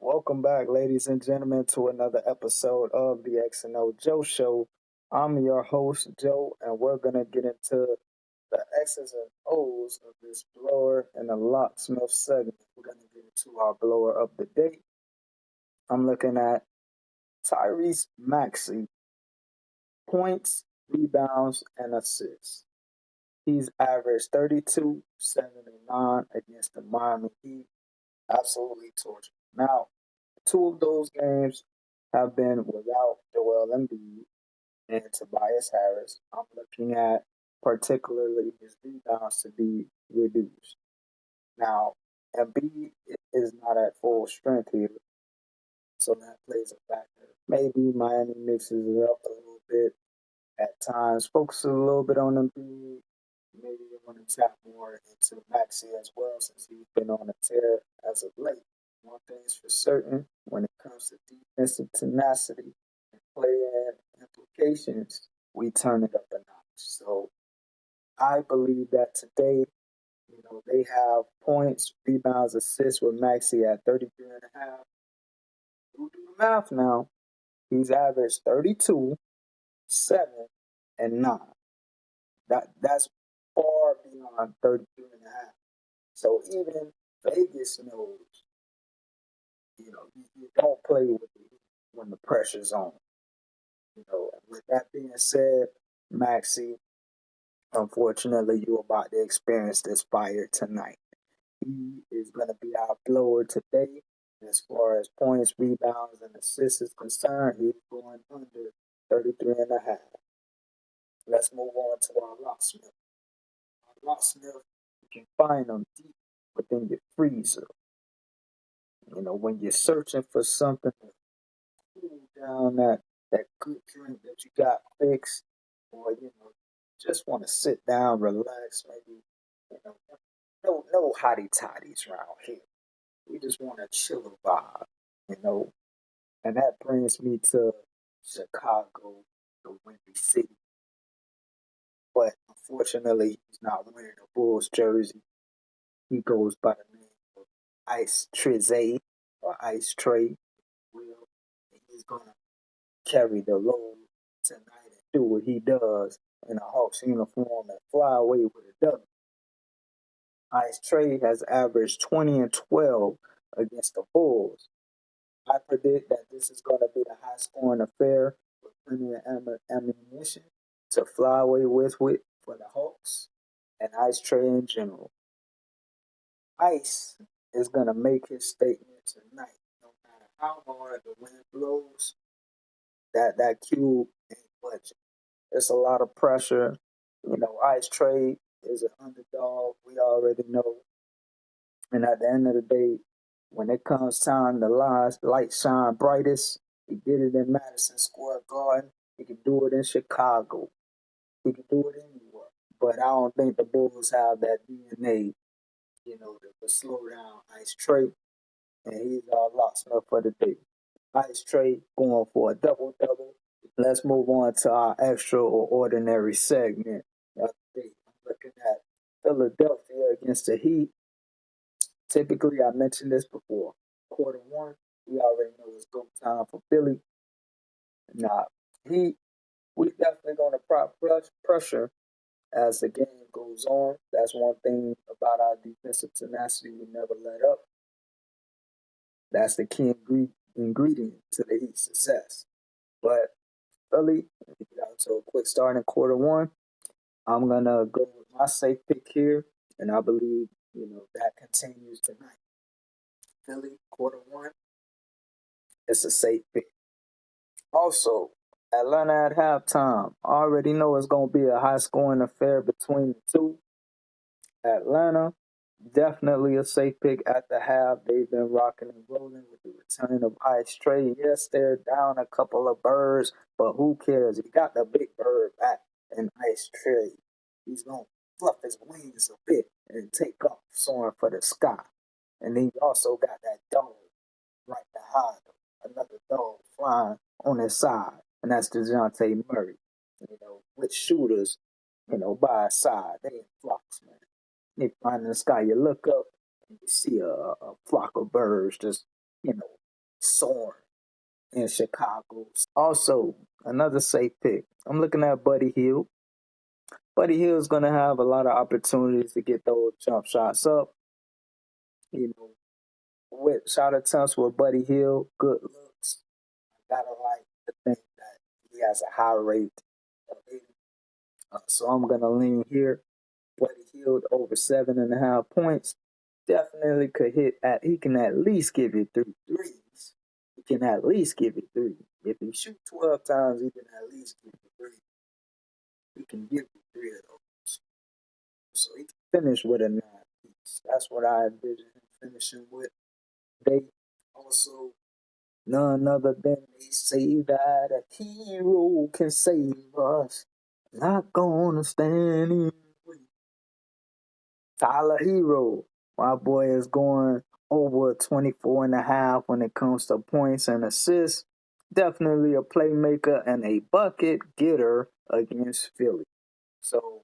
Welcome back, ladies and gentlemen, to another episode of the X&O Joe Show. I'm your host, Joe, and we're going to get into the X's and O's of this blower and a locksmith segment. We're going to get into our blower of the day. I'm looking at Tyrese Maxey, points, rebounds, and assists. He's averaged 32, 7, and 9 against the Miami Heat. Absolutely tortured. Now, two of those games have been without Joel Embiid and Tobias Harris. I'm looking at particularly his rebounds to be reduced. Now, Embiid is not at full strength here, so that plays a factor. Maybe Miami mixes it up a little bit at times, focuses a little bit on Embiid. Maybe they want to tap more into Maxey as well, since he's been on a tear as of late. One thing's for certain, when it comes to defensive tenacity and play-in implications, we turn it up a notch. So I believe that today, they have points, rebounds, assists with Maxey at 33 and a half. We'll do the math now. He's averaged 32, 7, and 9. That's far beyond 33 and a half. So even Vegas knows, you don't play with it when the pressure's on. With that being said, Maxey, unfortunately, you're about to experience this fire tonight. He is going to be our blower today. As far as points, rebounds, and assists is concerned, he's going under 33 and a half. Let's move on to our locksmith. Our locksmith, you can find them deep within your freezer. When you're searching for something to cool down that good drink that you got fixed, or just want to sit down, relax, maybe no hottie toddies around here. We just want a chill vibe, and that brings me to Chicago, the Windy City. But unfortunately, he's not wearing a Bulls jersey. He goes by the name of Ice Trizay or Ice Trey. Will, and he's gonna carry the load tonight and do what he does in a Hawks uniform and fly away with a W. Ice Trey has averaged 20 and 12 against the Bulls. I predict that this is going to be a high-scoring affair with plenty of ammunition to fly away with for the Hawks and Ice Trey in general. Ice is going to make his statement tonight. No matter how hard the wind blows, that cube ain't budging. It's a lot of pressure. Ice Trey is an underdog. We already know. And at the end of the day, when it comes time to light shine brightest, he did it in Madison Square Garden. He can do it in Chicago. He can do it anywhere. But I don't think the Bulls have that DNA, to slow down Ice Trey. And he's our locksmith for the day. Ice Trey going for a double-double. Let's move on to our extraordinary segment of the day. I'm looking at Philadelphia against the Heat. Typically, I mentioned this before. Quarter one, we already know it's go time for Philly. Now, we definitely going to prop pressure as the game goes on. That's one thing about our defensive tenacity. We never let up. That's the key ingredient to the Heat's success. But Philly, we got to a quick start in quarter one. I'm going to go with my safe pick here, and I believe, that continues tonight. Philly, quarter one, it's a safe pick. Also, Atlanta at halftime. I already know it's going to be a high-scoring affair between the two. Atlanta, definitely a safe pick at the half. They've been rocking and rolling with the return of Ice Trey. Yes, they're down a couple of birds, but who cares? He got the big bird back in Ice Trey. He's going to fluff his wings a bit and take off soaring for the sky. And then you also got that dog right behind him. Another dog flying on his side. And that's DeJounte Murray. With shooters, by his side. They in flocks, man. You find in the sky, you look up and you see a flock of birds just, soaring in Chicago. Also, another safe pick. I'm looking at Buddy Hield. Buddy Hield's going to have a lot of opportunities to get those jump shots up. You know, with shot attempts with Buddy Hield, good looks. Gotta like to think that he has a high rate of hitting. So I'm gonna lean here. Buddy Hield over 7.5 points. Definitely could hit at. He can at least give you 3 threes. He can at least give you three. If he shoot 12 times, he can at least give you three. He can give you three of those. So he can finish with a 9 piece. That's what I envision him finishing with. They also none other than they say that a hero can save us. Not gonna stand in the way. Tyler Herro, my boy is going over 24.5 when it comes to points and assists. Definitely a playmaker and a bucket getter against Philly. So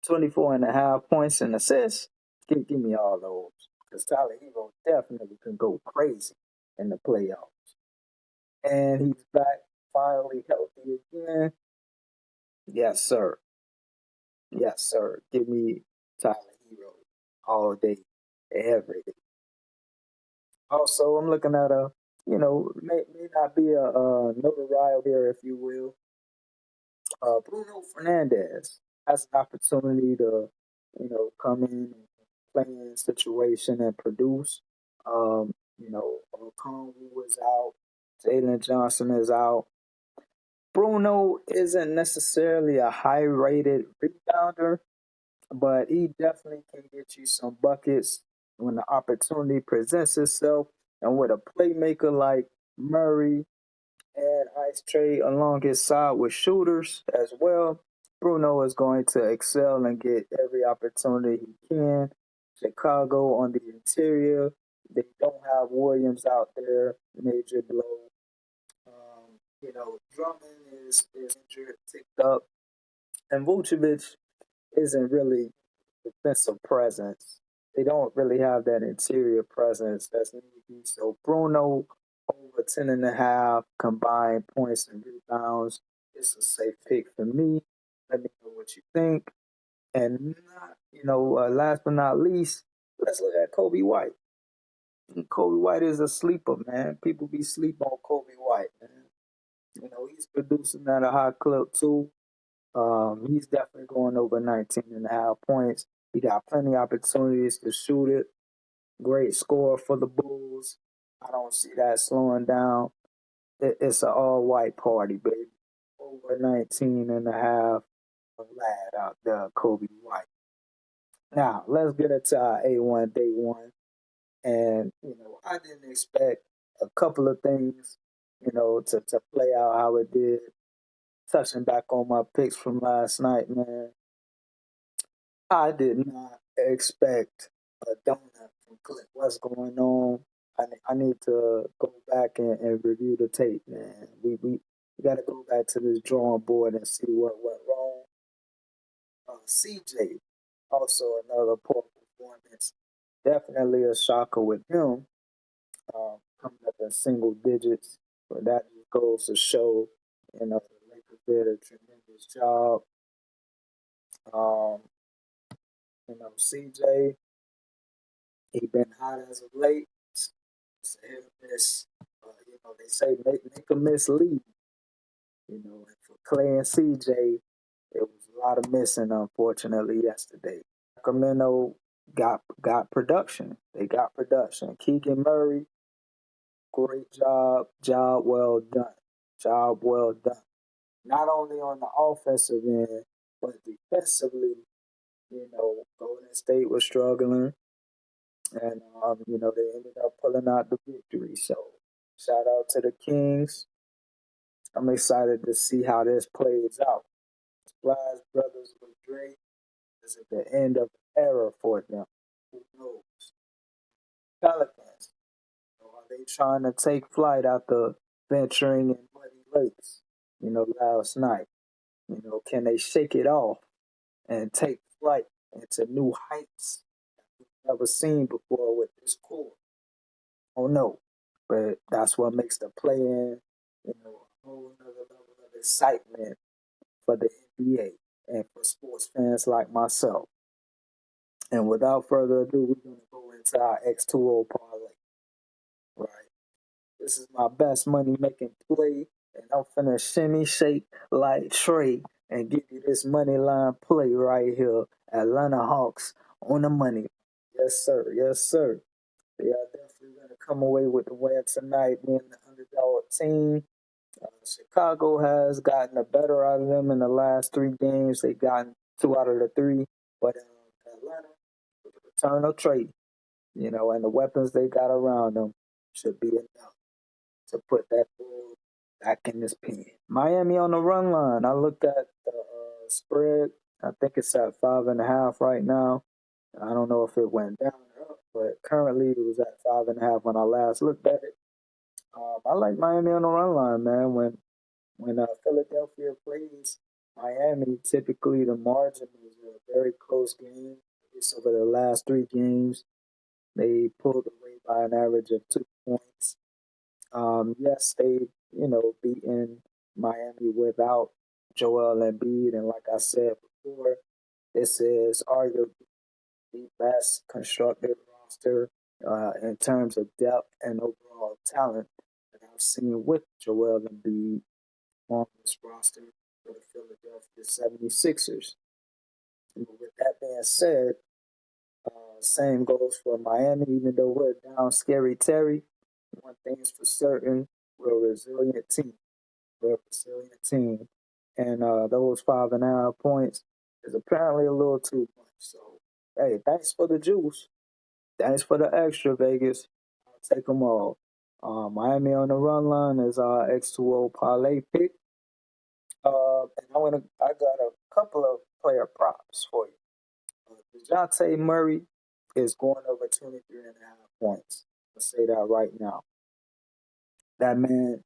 24.5 points and assists, give me all those. Because Tyler Herro definitely can go crazy in the playoffs. And he's back finally healthy again. Yes, sir. Yes, sir. Give me Tyler Herro all day, every day. Also, I'm looking at may not be a notoriety here, if you will. Bruno Fernandez has an opportunity to, come in and play in situation and produce. Conwu is out. Jalen Johnson is out. Bruno isn't necessarily a high-rated rebounder, but he definitely can get you some buckets when the opportunity presents itself. And with a playmaker like Murray and Ice Trey along his side with shooters as well, Bruno is going to excel and get every opportunity he can. Chicago on the interior, they don't have Williams out there, major blow. Drummond is injured, ticked up, and Vucevic isn't really defensive presence. They don't really have that interior presence that's needed. So Bruno over 10.5 combined points and rebounds is a safe pick for me. Let me know what you think. And last but not least, let's look at Kobe White. Kobe White is a sleeper, man. People be sleeping on Kobe White, man. He's producing at a high clip too. He's definitely going over 19.5 points. He got plenty of opportunities to shoot it. Great score for the Bulls. I don't see that slowing down. It's an all-white party, baby. Over 19.5. Lad out there, Kobe White. Now, let's get into our A1 day one. And, I didn't expect a couple of things, to play out how it did. Touching back on my picks from last night, man. I did not expect a donut from Klay. What's going on? I need to go back and review the tape, man. We got to go back to this drawing board and see what went wrong. CJ, also another poor performance. Definitely a shocker with him coming up in single digits. But that just goes to show, the Lakers did a tremendous job. CJ, he been hot as of late. It's a hit or miss. They say make a miss lead. And for Klay and CJ, it was a lot of missing, unfortunately, yesterday. Sacramento got production. They got production. Keegan Murray, great job. Job well done. Job well done. Not only on the offensive end, but defensively, Golden State was struggling. And, they ended up pulling out the victory. So, shout out to the Kings. I'm excited to see how this plays out. Splash Brothers with Drake is at the end of the era for them. Who knows? Pelicans. Are they trying to take flight after venturing in muddy lakes, last night? Can they shake it off and take flight into new heights that we've never seen before with this core? Oh no. but that's what makes the play-in, a whole nother level of excitement for the NBA and for sports fans like myself. And without further ado, we're going to go into our X2O Parley. Right. This is my best money making play, and I'm finna shimmy shake like Trey and give you this money line play right here. Atlanta Hawks on the money. Yes, sir. Yes, sir. They are definitely going to come away with the win tonight, being the underdog team. Chicago has gotten the better out of them in the last 3 games. They've gotten 2 out of the 3. But Atlanta, with the return of Trey, and the weapons they got around them should be enough to put that ball back in this pen. Miami on the run line. I looked at the spread. I think it's at 5.5 right now. I don't know if it went down or up, but currently it was at 5.5 when I last looked at it. I like Miami on the run line, man. When Philadelphia plays Miami, typically the margin is a very close game. At least over the last 3 games, they pulled away by an average of 2 points. Yes, they beaten Miami without Joel Embiid, and like I said before, this is arguably the best constructed roster in terms of depth and overall talent that I've seen with Joel Embiid on this roster for the Philadelphia 76ers. And with that being said, same goes for Miami, even though we're down Scary Terry. One thing is for certain, we're a resilient team. We're a resilient team. And those 5.5 points is apparently a little too much. So, hey, thanks for the juice. Thanks for the extra, Vegas. I'll take them all. Miami on the run line is our X2O Parley pick. And I got a couple of player props for you. DeJounte Murray is going over 23.5 points. Let's say that right now. That man,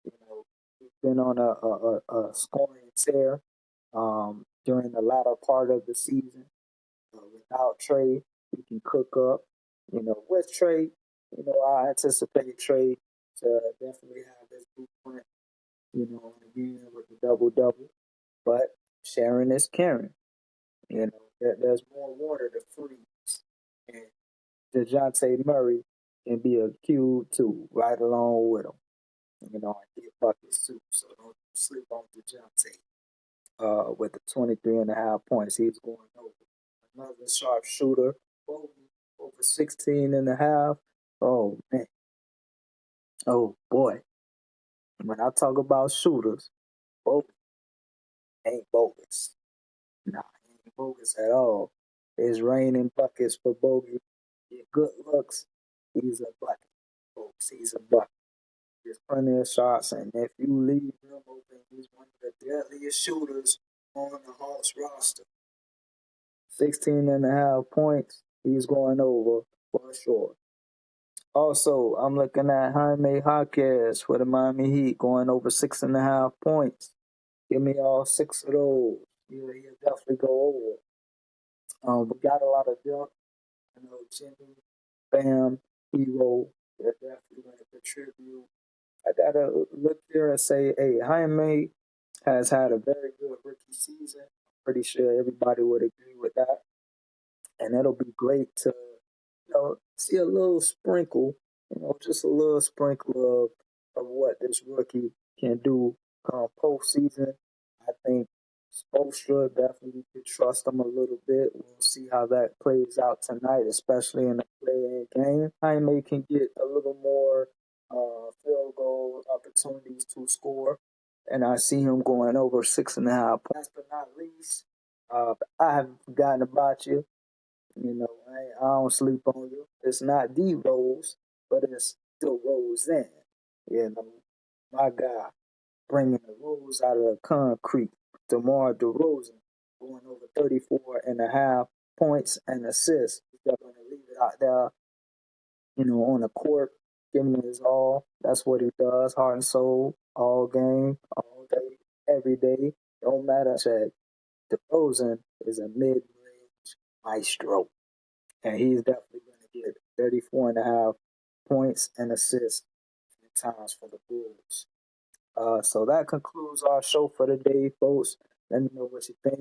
he's been on a scoring tear during the latter part of the season. Without Trey, he can cook up. With Trey, I anticipate Trey to definitely have his blueprint, again with the double-double. But sharing is caring. There's more water to freeze. And DeJounte Murray can be a cube too, right along with him. I get buckets too, so don't sleep on DeJounte. With the 23.5 points, he's going over. Another sharp shooter, over 16.5. Oh, man. Oh, boy. When I talk about shooters, Bogey ain't bogus. Nah, he ain't bogus at all. It's raining buckets for Bogey. Get good looks, he's a bucket. Folks, he's a bucket. There's plenty of shots, and if you leave him open, he's one of the deadliest shooters on the Hawks roster. 16.5 points, he's going over for sure. Also, I'm looking at Jaime Jaquez for the Miami Heat going over 6.5 points. Give me all 6 of those. He'll definitely go over. We got a lot of depth. I know Jimmy, Bam, Herro, they're definitely going to contribute. I got to look there and say, hey, Jaime has had a very good rookie season. I'm pretty sure everybody would agree with that. And it'll be great to, see a little sprinkle, just a little sprinkle of what this rookie can do come postseason. I think Spoelstra definitely could trust him a little bit. We'll see how that plays out tonight, especially in the play-in game. Jaime can get a little more field goal opportunities to score, and I see him going over 6.5 points. Last but not least, I haven't forgotten about you. I don't sleep on you. It's not the Rose, but it's the Rose in. My guy, bringing the Rose out of the concrete. DeMar DeRozan going over 34.5 points and assists. They're going to leave it out there, on the court, giving it his all. That's what he does, heart and soul, all game, all day, every day. Don't matter. Said DeRozan is a mid-range maestro, and he's definitely going to get 34.5 points and assists times for the Bulls. So that concludes our show for today, folks. Let me know what you think.